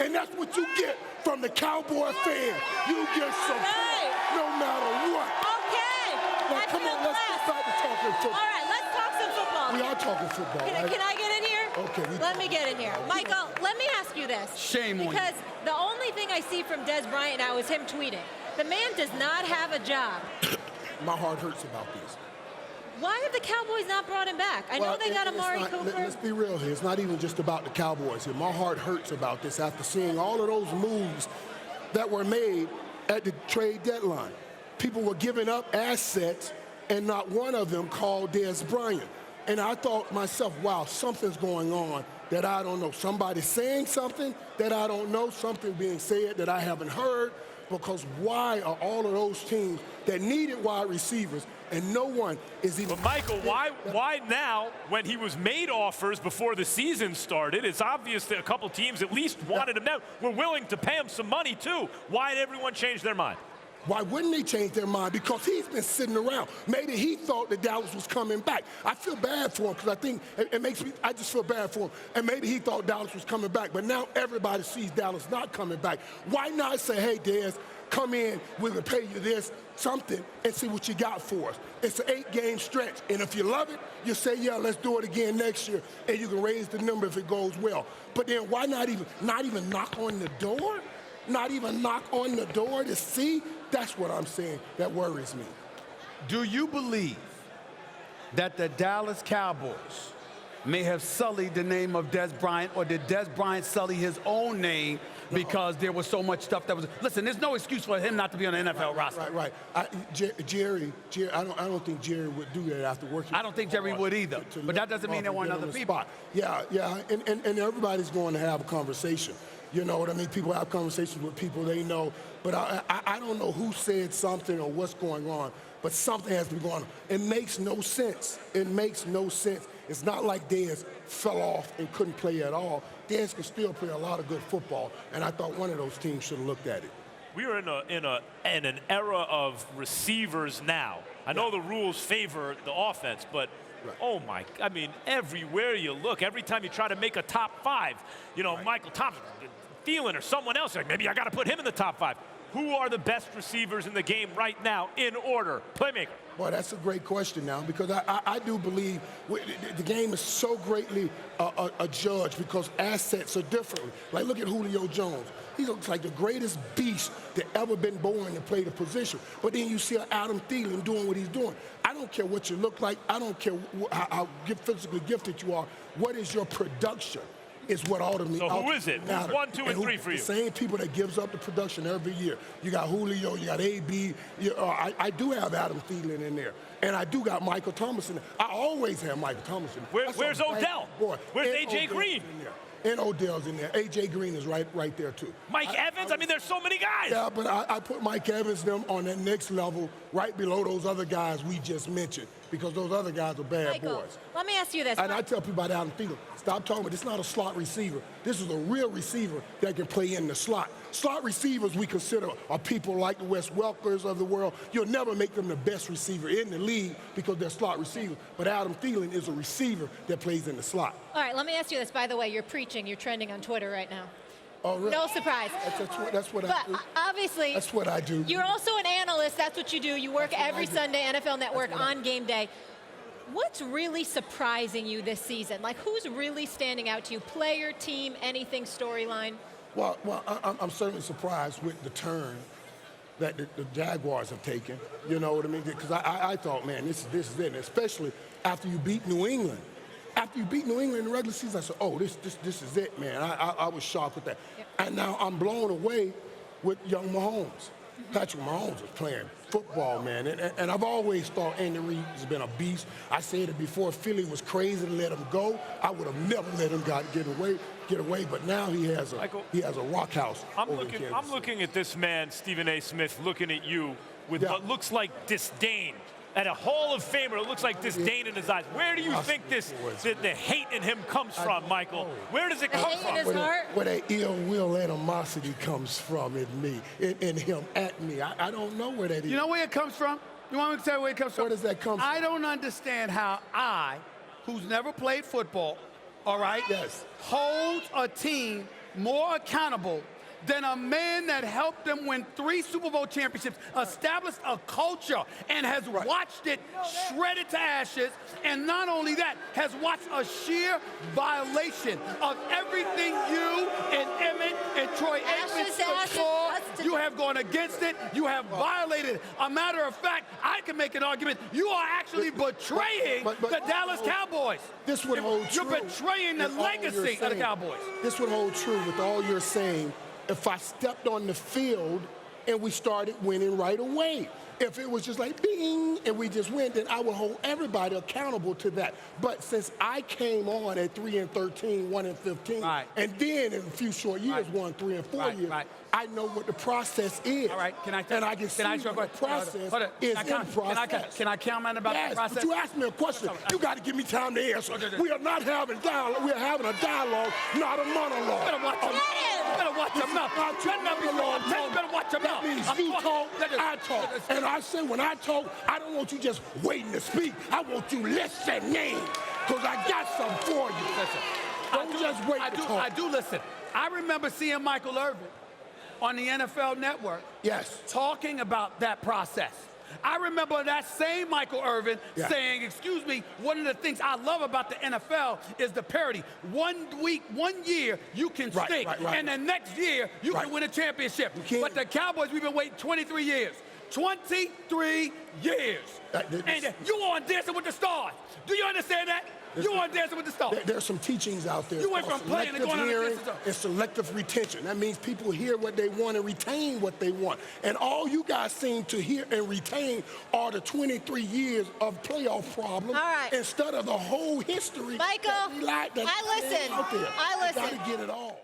And that's what you get from the Cowboy fan. You get support no matter what. Okay. Now, come on, let's get back to talking football. All right, let's talk some football. We are talking football, right? Can I get in here? Okay. Let me get in here. Michael, let me ask you this. Shame on you. Because the only thing I see from Dez Bryant now is him tweeting. The man does not have a job. My heart hurts about this. Why have the Cowboys not brought him back? I know they got Amari Cooper. Let's be real here. It's not even just about the Cowboys here. My heart hurts about this after seeing all of those moves that were made at the trade deadline. People were giving up assets, and not one of them called Dez Bryant. And I thought myself, wow, something's going on that I don't know. Somebody's saying something that I don't know, something being said that I haven't heard, because why are all of those teams that needed wide receivers and no one is even... But Michael, why now, when he was made offers before the season started? It's obvious that a couple teams at least wanted him now. Were willing to pay him some money too. Why did everyone change their mind? Why wouldn't they change their mind? Because he's been sitting around. Maybe he thought that Dallas was coming back. I feel bad for him because I think it makes me, I just feel bad for him. And maybe he thought Dallas was coming back, but now everybody sees Dallas not coming back. Why not say, hey, Dez, come in, we're going to pay you this, something, and see what you got for us. It's an 8-game stretch, and if you love it, you say, yeah, let's do it again next year, and you can raise the number if it goes well. But then why not even knock on the door? Not even knock on the door to see? That's what I'm saying that worries me. Do you believe that the Dallas Cowboys may have sullied the name of Dez Bryant, or did Dez Bryant sully his own name because there was so much stuff that was... Listen, there's no excuse for him not to be on the NFL roster. Right. Jerry, I don't think Jerry would do that after working. I don't think Jerry would either, but that doesn't mean there weren't other people. Yeah, and everybody's going to have a conversation. You know what I mean? People have conversations with people they know, but I don't know who said something or what's going on, but something has to be going on. It makes no sense. It makes no sense. It's not like Dez fell off and couldn't play at all. Dez can still play a lot of good football, and I thought one of those teams should have looked at it. We are in an era of receivers now. I know the rules favor the offense, but oh my, I mean, everywhere you look, every time you try to make a top 5, you know, Michael Thompson, Thielen, or someone else, like maybe I got to put him in the top 5. Who are the best receivers in the game right now in order? Playmaker. Boy, that's a great question now, because I do believe the game is so greatly judged because assets are different. Like, look at Julio Jones. He looks like the greatest beast that ever been born to play the position. But then you see Adam Thielen doing what he's doing. I don't care what you look like. I don't care how physically gifted you are. What is your production? Is what ultimately. So who is it? Who's 1, 2, and 3 for you? The same people that gives up the production every year. You got Julio, you got AB. I do have Adam Thielen in there, and I do got Michael Thomas in there. I always have Michael Thomas in there. Where's Odell? Boy, where's AJ Green? And Odell's in there. AJ Green is right there too. Mike Evans? I mean, there's so many guys. Yeah, but I put Mike Evans them on that next level, right below those other guys we just mentioned, because those other guys are bad boys. Let me ask you this. And I tell people about Adam Thielen, stop talking about, it's not a slot receiver. This is a real receiver that can play in the slot. Slot receivers we consider are people like the Wes Welkers of the world. You'll never make them the best receiver in the league because they're slot receivers. But Adam Thielen is a receiver that plays in the slot. All right, let me ask you this. By the way, you're preaching. You're trending on Twitter right now. Oh, really? No surprise. That's what I do. But obviously, that's what I do. You're also an analyst. That's what you do. You work every Sunday, NFL Network, on game day. What's really surprising you this season? Like, who's really standing out to you? Player, team, anything, storyline? Well, I'm certainly surprised with the turn that the Jaguars have taken. You know what I mean? Because I thought, man, this is it. And especially after you beat New England. After you beat New England in the regular season, I said, oh, this is it, man. I was shocked with that. Yep. And now I'm blown away with young Mahomes. Patrick Mahomes is playing football, man. And I've always thought Andy Reid has been a beast. I said it before, Philly was crazy to let him go. I would have never let him get away. But now he has a rock house. I'm looking at this man, Stephen A. Smith, looking at you with what looks like disdain. At a Hall of Famer, it looks like disdain in his eyes. Where do you think the hate in him comes from, Michael? Where does it come from? In his heart? Where that ill will animosity comes from in me, in him, at me. I don't know where that is. You know where it comes from? You want me to tell you where it comes from? Where does that come from? I don't understand how I, who's never played football, all right, holds a team more accountable than a man that helped them win 3 Super Bowl championships, established a culture, and has watched it shredded to ashes, and not only that, has watched a sheer violation of everything you and Emmett and Troy Aikman stood for. You have gone against it. You have violated it. A matter of fact, I can make an argument. You are actually betraying the Dallas Cowboys. This would hold true. You're betraying the legacy of the Cowboys. This would hold true with all you're saying if I stepped on the field and we started winning right away. If it was just like bing and we just win, then I would hold everybody accountable to that. But since I came on at 3-13, 1-15, and then in a few short years, won 3 and 4 years, I know what the process is. All right, can I see what the process is in process. Can I comment about the process? But you asked me a question. You got to give me time to answer. We are not having dialogue. We are having a dialogue, not a monologue. Better watch your mouth. Better watch your mouth. Better watch your mouth. That means you talk, I talk. And I say when I talk, I don't want you just waiting to speak. I want you listening, because I got something for you. Don't just wait to talk. I do listen. I remember seeing Michael Irvin on the NFL Network talking about that process. I remember that same Michael Irvin saying, excuse me, one of the things I love about the NFL is the parity. 1 week, 1 year, you can stink. And the next year, you can win a championship. But the Cowboys, we've been waiting 23 years. 23 years. And you on Dancing with the Stars. Do you understand that? You on Dancing with the Stars. There's some teachings out there. You went from playing to going on hearing and selective retention. That means people hear what they want and retain what they want. And all you guys seem to hear and retain are the 23 years of playoff problems instead of the whole history. Michael, I listen. You got to get it all.